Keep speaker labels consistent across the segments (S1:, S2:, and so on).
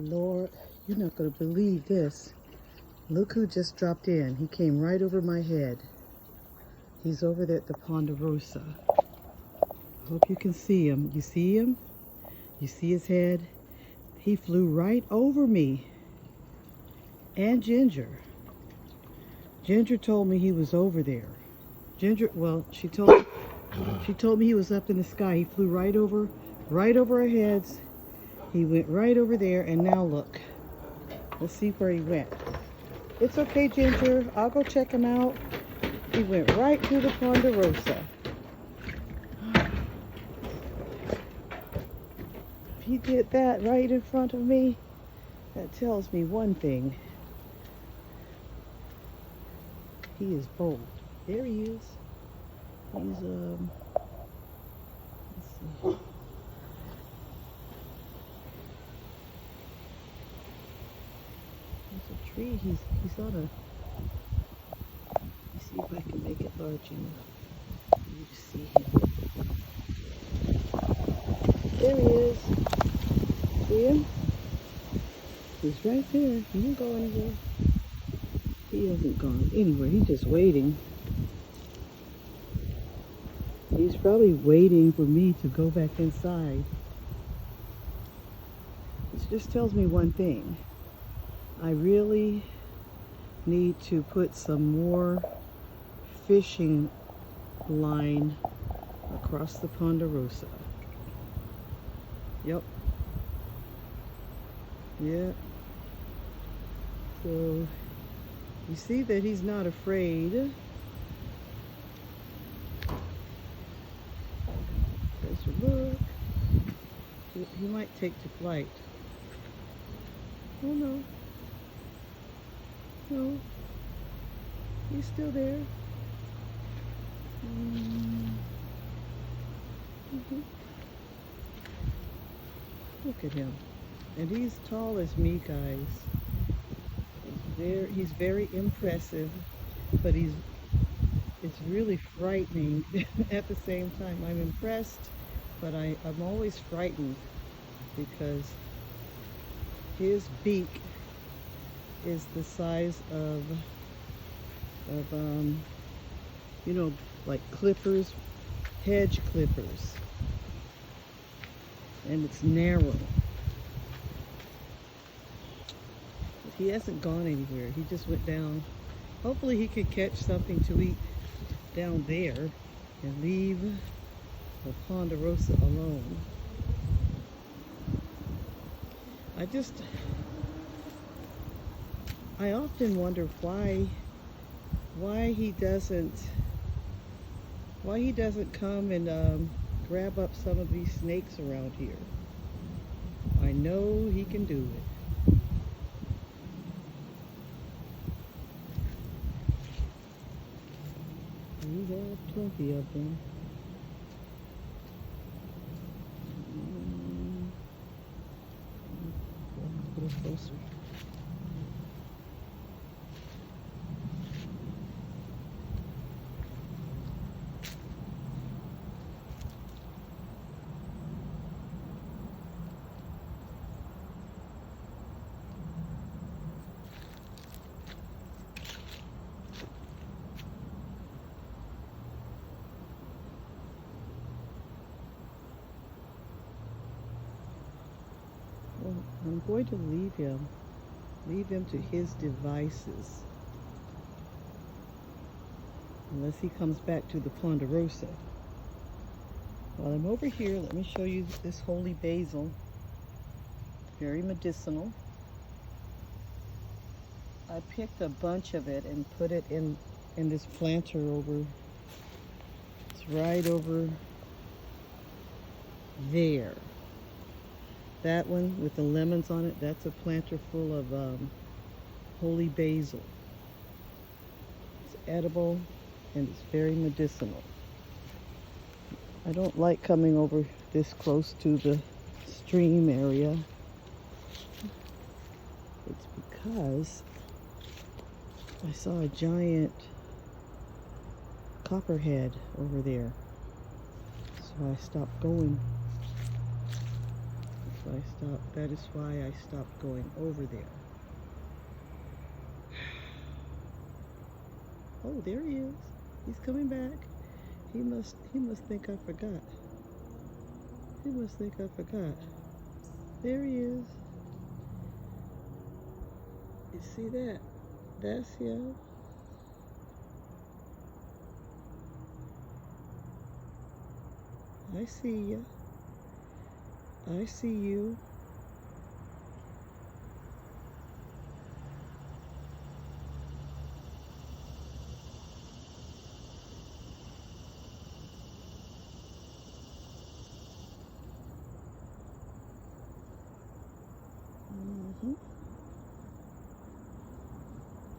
S1: Lord, you're not going to believe this. Look who just dropped in. He came right over my head. He's over there at the Ponderosa. I hope you can see him. You see him? You see his head? He flew right over me. And Ginger. Ginger told me he was over there. Ginger, well, she told me he was up in the sky. He flew right over our heads. He went right over there, and now look. Let's see where he went. It's okay, Ginger. I'll go check him out. He went right through the Ponderosa. He did that right in front of me. That tells me one thing. He is bold. There he is. He's, let's see. There's a tree. He's on a, let me see if I can make it large enough for you to see him. There he is. See him? He's right there. He didn't go anywhere. He hasn't gone anywhere. He's just waiting. He's probably waiting for me to go back inside. This just tells me one thing. I really need to put some more fishing line across the Ponderosa. Yep. Yeah. So you see that he's not afraid. There's a look. He might take to flight. Oh no. No. He's still there. Look at him. And he's tall as me, guys. He's very impressive, but it's really frightening at the same time. I'm impressed, but I'm always frightened because his beak is the size of you know, like clippers, hedge clippers, and it's narrow. He hasn't gone anywhere. He just went down. Hopefully he could catch something to eat down there and leave the Ponderosa alone. I often wonder why he doesn't come and grab up some of these snakes around here. I know he can do it. We have plenty of them. A little closer. Well, I'm going to leave him to his devices, unless he comes back to the Ponderosa. While I'm over here, let me show you this holy basil. Very medicinal. I picked a bunch of it and put it in this planter over. It's right over there. That one with the lemons on it, that's a planter full of holy basil. It's edible and it's very medicinal. I don't like coming over this close to the stream area. It's because I saw a giant copperhead over there. So I stopped going. That is why I stopped going over there. Oh, there he is. He's coming back. He must think I forgot. He must think I forgot. There he is. You see that? That's him. I see ya. I see you.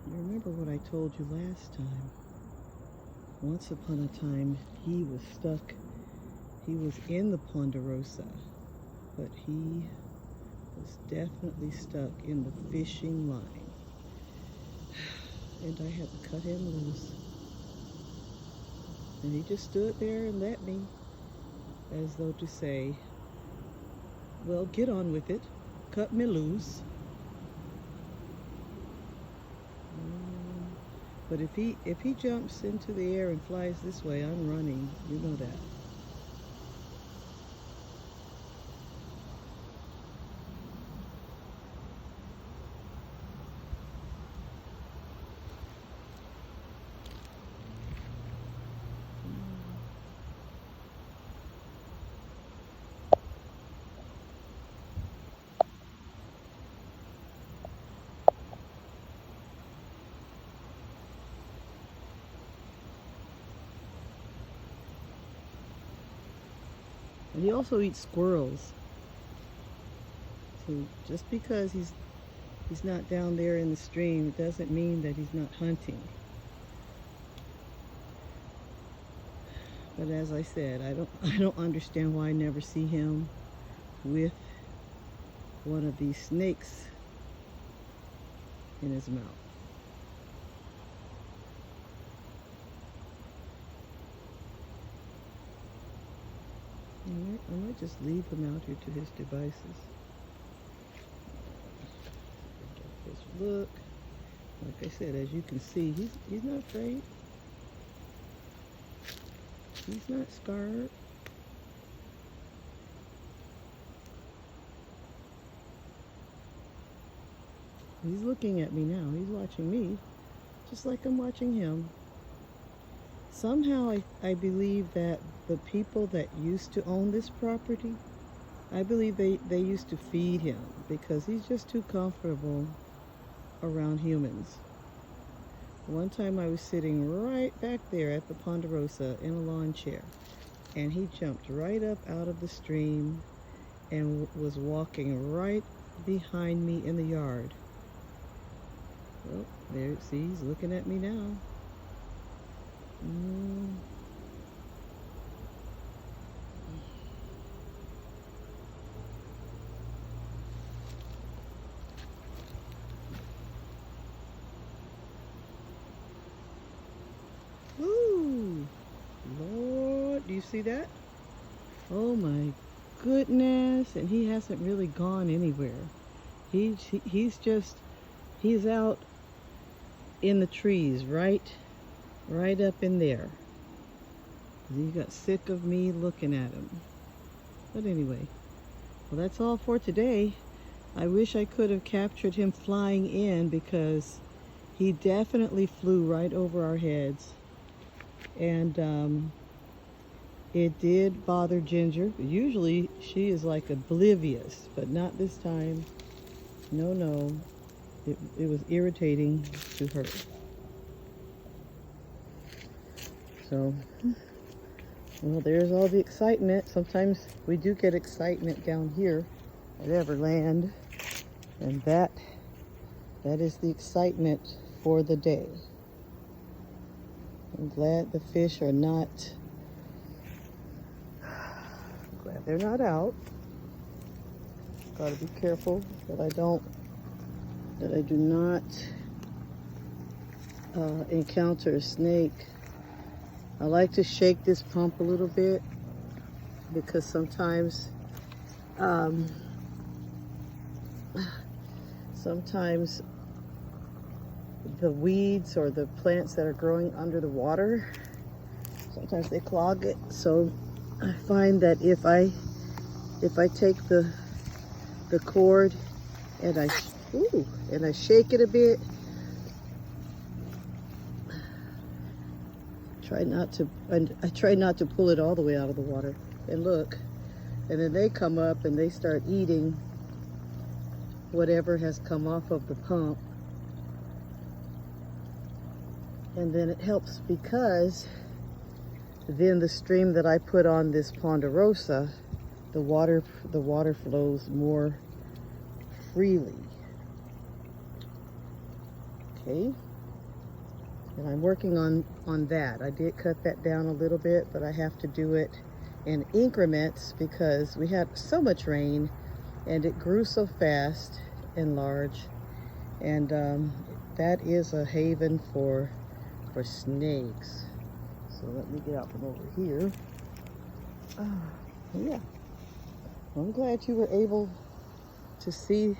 S1: You remember what I told you last time? Once upon a time, he was stuck. He was in the Ponderosa, but he was definitely stuck in the fishing line. And I had to cut him loose. And he just stood there and let me, as though to say, well, get on with it. Cut me loose. But if he jumps into the air and flies this way, I'm running. You know that. And he also eats squirrels. So just because he's not down there in the stream, it doesn't mean that he's not hunting. But as I said, I don't understand why I never see him with one of these snakes in his mouth. I might just leave him out here to his devices. Just look. Like I said, as you can see, he's not afraid. He's not scared. He's looking at me now. He's watching me, just like I'm watching him. Somehow I believe that the people that used to own this property, I believe they used to feed him because he's just too comfortable around humans. One time I was sitting right back there at the Ponderosa in a lawn chair, and he jumped right up out of the stream and was walking right behind me in the yard. Well, there, see, he's looking at me now. Ooh, Lord, do you see that? Oh my goodness, and he hasn't really gone anywhere. He's out in the trees, right up in there. He got sick of me looking at him. But anyway, well, that's all for today. I wish I could have captured him flying in because he definitely flew right over our heads. And it did bother Ginger. Usually she is like oblivious, but not this time. No. It was irritating to her. So, well, there's all the excitement. Sometimes we do get excitement down here at Everland, and that is the excitement for the day. I'm glad the fish are not, glad they're not out. Gotta be careful that I do not encounter a snake. I like to shake this pump a little bit because sometimes Sometimes the weeds or the plants that are growing under the water, sometimes they clog it. So I find that if I take the cord and I shake it a bit, I try not to pull it all the way out of the water. And look, and then they come up and they start eating whatever has come off of the pump. And then it helps because then the stream that I put on this ponderosa, the water flows more freely. Okay, and I'm working on that. I did cut that down a little bit, but I have to do it in increments because we had so much rain and it grew so fast and large, and that is a haven for snakes. So let me get out from over here. Yeah, I'm glad you were able to see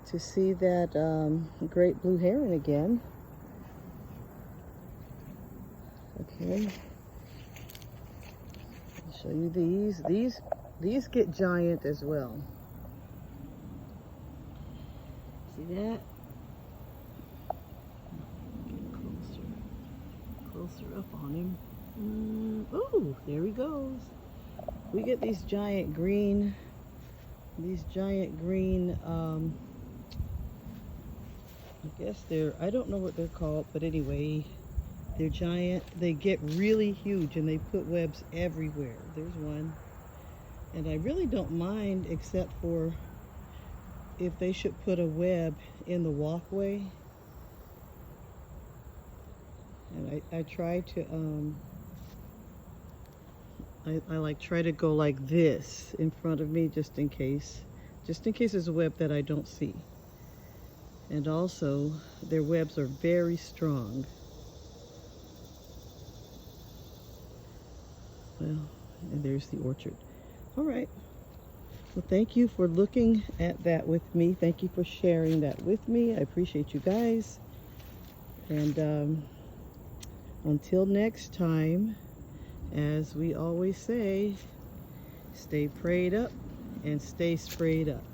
S1: that great blue heron again. Okay, I'll show you these. These get giant as well. See that? Get closer up on him. Oh, there he goes. We get these giant green, I guess I don't know what they're called, but anyway, they're giant. They get really huge and they put webs everywhere. There's one. And I really don't mind, except for if they should put a web in the walkway. And I try to, I like try to go like this in front of me just in case there's a web that I don't see. And also, their webs are very strong. Well, and there's the orchard. All right. Well, thank you for looking at that with me. Thank you for sharing that with me. I appreciate you guys. And until next time, as we always say, stay prayed up and stay sprayed up.